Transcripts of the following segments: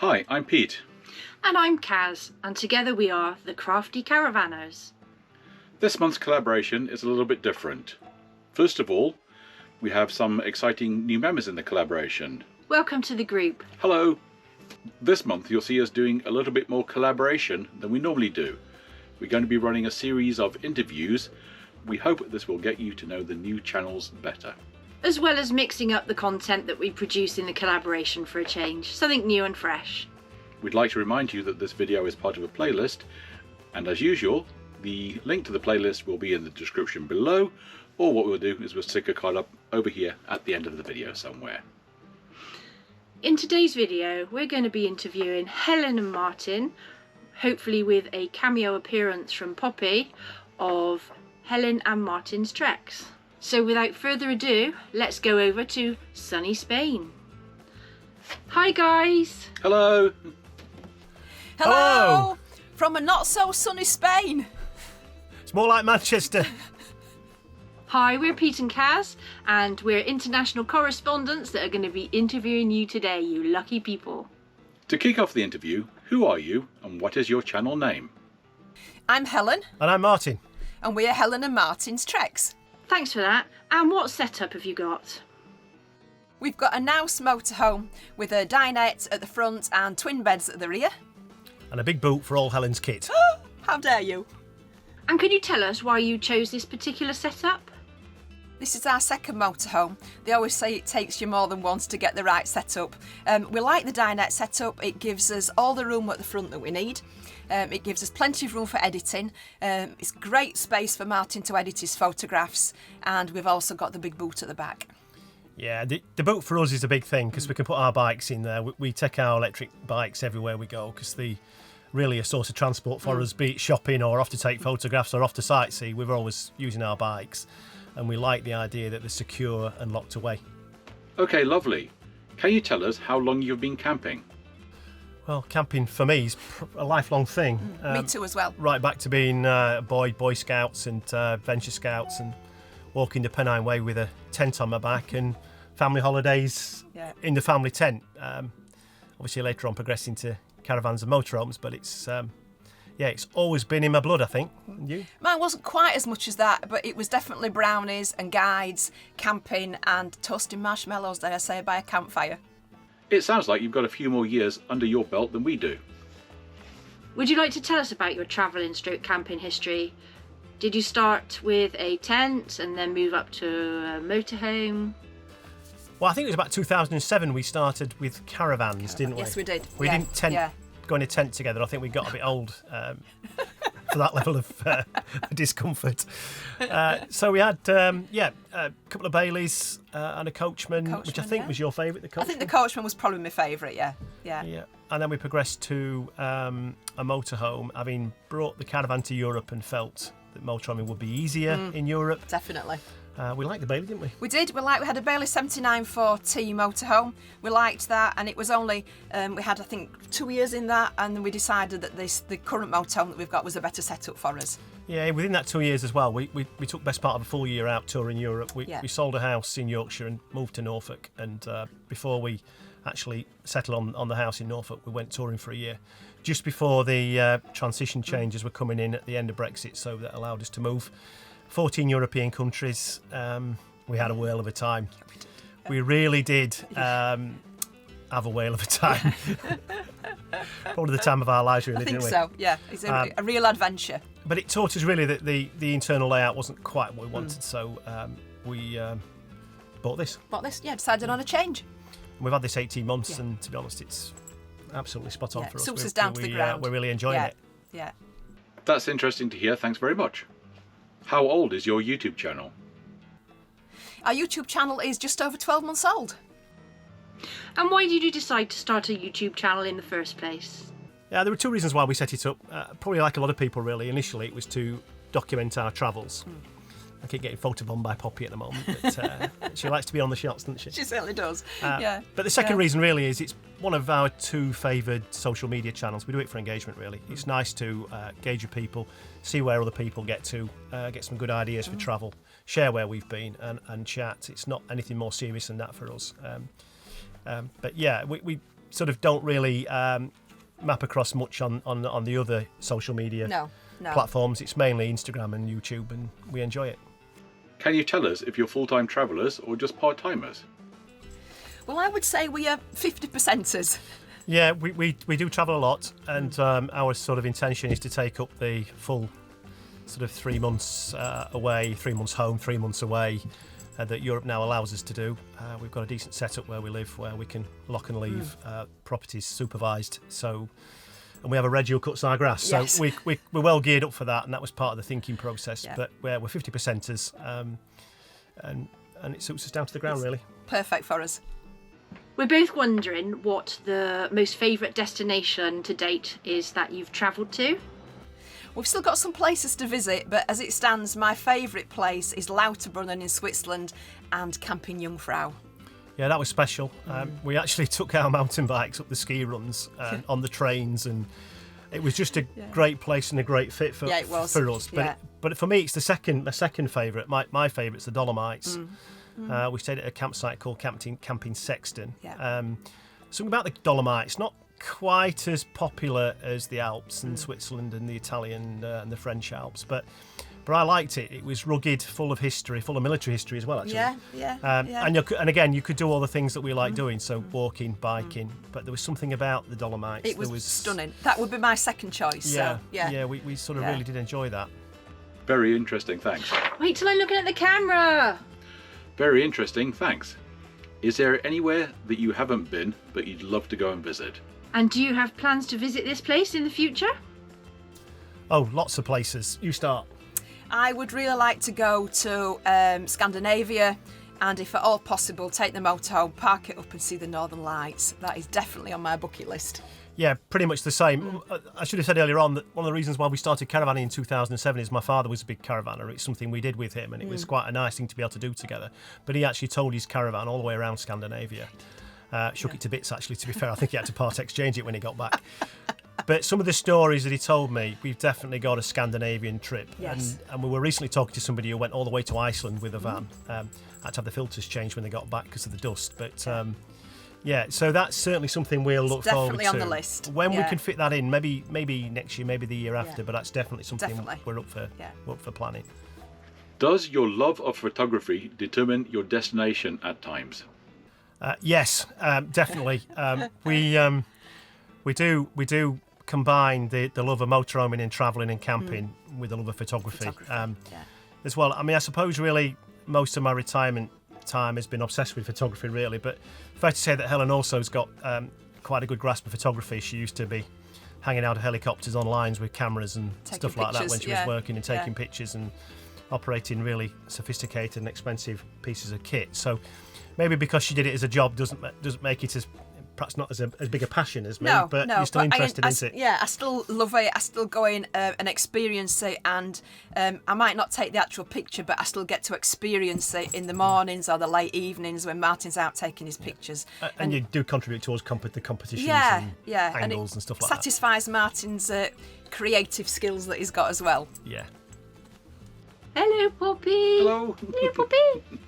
Hi, I'm Pete. And I'm Kaz, and together we are the Crafty Campervanners. This month's collaboration is a little bit different. First of all, we have some exciting new members in the collaboration. Welcome to the group. Hello! This month you'll see us doing a little bit more collaboration than we normally do. We're going to be running a series of interviews. We hope this will get you to know the new channels better. As well as mixing up the content that we produce in the collaboration for a change, something new and fresh. We'd like to remind you that this video is part of a playlist, and as usual, the link to the playlist will be in the description below, or what we'll do is we'll stick a card up over here at the end of the video somewhere. In today's video, we're going to be interviewing Helen and Martin, hopefully with a cameo appearance from Poppy of Helen and Martin's Treks. So without further ado, let's go over to sunny Spain. Hi guys! Hello! Hello! From a not so sunny Spain. It's more like Manchester. Hi, we're Pete and Kaz, and we're international correspondents that are going to be interviewing you today, you lucky people. To kick off the interview, who are you and what is your channel name? I'm Helen. And I'm Martin. And we're Helen and Martin's Treks. Thanks for that. And what setup have you got? We've got a Nouse motorhome with a dinette at the front and twin beds at the rear. And a big boot for all Helen's kit. How dare you? And could you tell us why you chose this particular setup? This is our second motorhome. They always say it takes you more than once to get the right setup. We like the dinette setup. It gives us all the room at the front that we need. It gives us plenty of room for editing. It's great space for Martin to edit his photographs, and we've also got the big boot at the back. Yeah, the boot for us is a big thing because we can put our bikes in there. We take our electric bikes everywhere we go because they really a source of transport for us, be it shopping or off to take photographs or off to sightsee. We're always using our bikes, and we like the idea that they're secure and locked away. Okay, lovely. Can you tell us how long you've been camping? Well, camping for me is a lifelong thing. Me too as well. Right back to being Boy Scouts and Venture Scouts and walking the Pennine Way with a tent on my back and family holidays in the family tent. Obviously later on progressing to caravans and motorhomes, but it's always been in my blood, I think. You? Mine wasn't quite as much as that, but it was definitely brownies and guides, camping and toasting marshmallows, dare I say, by a campfire. It sounds like you've got a few more years under your belt than we do. Would you like to tell us about your travelling / camping history? Did you start with a tent and then move up to a motorhome? Well, I think it was about 2007 we started with caravans, didn't we? Yes, we did. We didn't go in a tent together. I think we got a bit old for that level of discomfort. So we had a couple of Baileys and a coachman, which I think was your favourite, the coachman? I think the coachman was probably my favourite, yeah. And then we progressed to a motorhome, having brought the caravan to Europe and felt that motorhoming would be easier in Europe. Definitely. We liked the Bailey, didn't we? We did. We had a Bailey 79.4T motorhome. We liked that, and it was only we had, I think, 2 years in that, and then we decided that the current motorhome that we've got was a better setup for us. Yeah, within that 2 years as well, we took best part of a full year out touring Europe. We sold a house in Yorkshire and moved to Norfolk, and before we actually settled on the house in Norfolk, we went touring for a year. Just before the transition changes were coming in at the end of Brexit, so that allowed us to move 14 European countries. We had a whale of a time. We really did have a whale of a time. Probably the time of our lives, really, didn't we? I think so, yeah. It's a real adventure. But it taught us really that the internal layout wasn't quite what we wanted, so we bought this. Decided on a change. We've had this 18 months, and to be honest, it's absolutely spot on for us. Suits us down to the ground. We're really enjoying it. Yeah. That's interesting to hear. Thanks very much. How old is your YouTube channel? Our YouTube channel is just over 12 months old. And why did you decide to start a YouTube channel in the first place? Yeah, there were two reasons why we set it up. Probably like a lot of people, really. Initially, it was to document our travels. I keep getting photobombed by Poppy at the moment, but she likes to be on the shots, doesn't she? She certainly does, But the second reason really is it's one of our two favoured social media channels. We do it for engagement, really. It's nice to gauge with people, see where other people get to, get some good ideas for travel, share where we've been and chat. It's not anything more serious than that for us. But yeah, we sort of don't really map across much on the other social media platforms. It's mainly Instagram and YouTube, and we enjoy it. Can you tell us if you're full-time travellers or just part-timers? Well, I would say we are 50%ers. Yeah, we do travel a lot, and our sort of intention is to take up the full sort of 3 months away, 3 months home, 3 months away, that Europe now allows us to do. We've got a decent setup where we live, where we can lock and leave properties supervised. So, and we have a reg who cuts our grass. Yes. So we're well geared up for that, and that was part of the thinking process. Yeah. But we're 50%ers, and it suits us down to the ground, really. Perfect for us. We're both wondering what the most favourite destination to date is that you've travelled to. We've still got some places to visit, but as it stands, my favourite place is Lauterbrunnen in Switzerland and Camping Jungfrau. Yeah, that was special. We actually took our mountain bikes up the ski runs on the trains, and it was just a great place and a great fit for us. But for me, it's my second favourite. My favourite's the Dolomites. We stayed at a campsite called Camping Sexton. Yeah. Something about the Dolomites, not quite as popular as the Alps and Switzerland and the Italian and the French Alps, but I liked it. It was rugged, full of history, full of military history as well, actually. And again, you could do all the things that we like doing, so walking, biking, but there was something about the Dolomites. It was stunning. That would be my second choice. We sort of really did enjoy that. Very interesting, thanks. Wait till I'm looking at the camera. Very interesting, thanks. Is there anywhere that you haven't been but you'd love to go and visit? And do you have plans to visit this place in the future? Oh, lots of places. You start. I would really like to go to Scandinavia, and if at all possible, take the motorhome, park it up and see the Northern Lights. That is definitely on my bucket list. Yeah, pretty much the same. I should have said earlier on that one of the reasons why we started caravanning in 2007 is my father was a big caravanner. It's something we did with him, and it was quite a nice thing to be able to do together. But he actually towed his caravan all the way around Scandinavia. Shook it to bits, actually, to be fair. I think he had to part exchange it when he got back. But some of the stories that he told me, we've definitely got a Scandinavian trip. Yes. And we were recently talking to somebody who went all the way to Iceland with a van. Had to have the filters changed when they got back because of the dust. But so that's certainly something we'll look forward to. Definitely on the list. When we can fit that in, maybe next year, maybe the year after, but that's definitely something we're up for planning. Does your love of photography determine your destination at times? Yes, definitely. We do combine the love of motorhoming and travelling and camping with the love of photography. As well. I mean, I suppose really most of my retirement time has been obsessed with photography, really. But fair to say that Helen also has got quite a good grasp of photography. She used to be hanging out of helicopters on lines with cameras and stuff like that when she was working and taking pictures and operating really sophisticated and expensive pieces of kit. So maybe because she did it as a job doesn't make it as perhaps not as big a passion as me, but you're still interested in it. Yeah, I still love it. I still go in and experience it, and I might not take the actual picture, but I still get to experience it in the mornings or the late evenings when Martin's out taking his pictures. And you do contribute towards the competitions and angles and stuff like that. Satisfies Martin's creative skills that he's got as well. Yeah. Hello, Poppy. Hello. Hello, Poppy.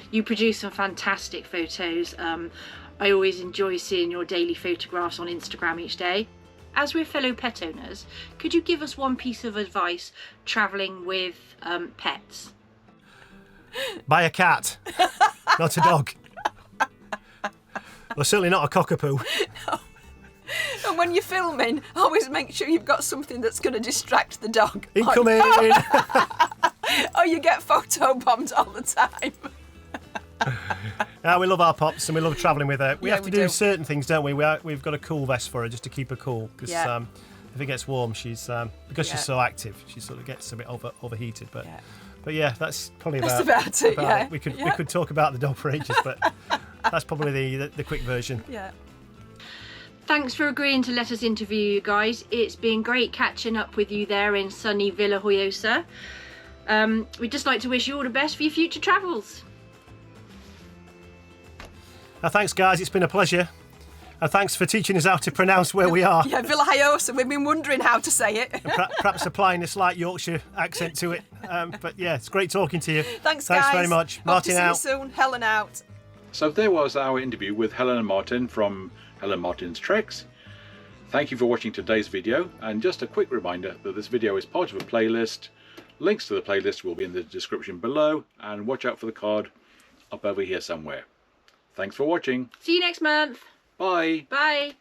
You produce some fantastic photos. I always enjoy seeing your daily photographs on Instagram each day. As we're fellow pet owners, could you give us one piece of advice travelling with pets? Buy a cat, not a dog. Well, certainly not a cockapoo. No. And when you're filming, always make sure you've got something that's going to distract the dog. Incoming! Or you get photobombed all the time. We love our Pops and we love travelling with her. We have to do certain things, don't we? We've got a cool vest for her just to keep her cool, because if it gets warm, she's because she's so active, she sort of gets a bit overheated. But that's probably about it. We could talk about the dog for ages, but that's probably the quick version. Yeah. Thanks for agreeing to let us interview you guys. It's been great catching up with you there in sunny Villa Joyosa. We'd just like to wish you all the best for your future travels. Thanks, guys. It's been a pleasure. And thanks for teaching us how to pronounce where we are. Yeah, Villa Joyosa. We've been wondering how to say it. Perhaps applying a slight Yorkshire accent to it. But yeah, it's great talking to you. Thanks, guys. Thanks very much. Hope Martin to see out. you soon. Helen out. So there was our interview with Helen and Martin from Helen Martin's Treks. Thank you for watching today's video, and just a quick reminder that this video is part of a playlist. Links to the playlist will be in the description below, and watch out for the card up over here somewhere. Thanks for watching. See you next month. Bye. Bye.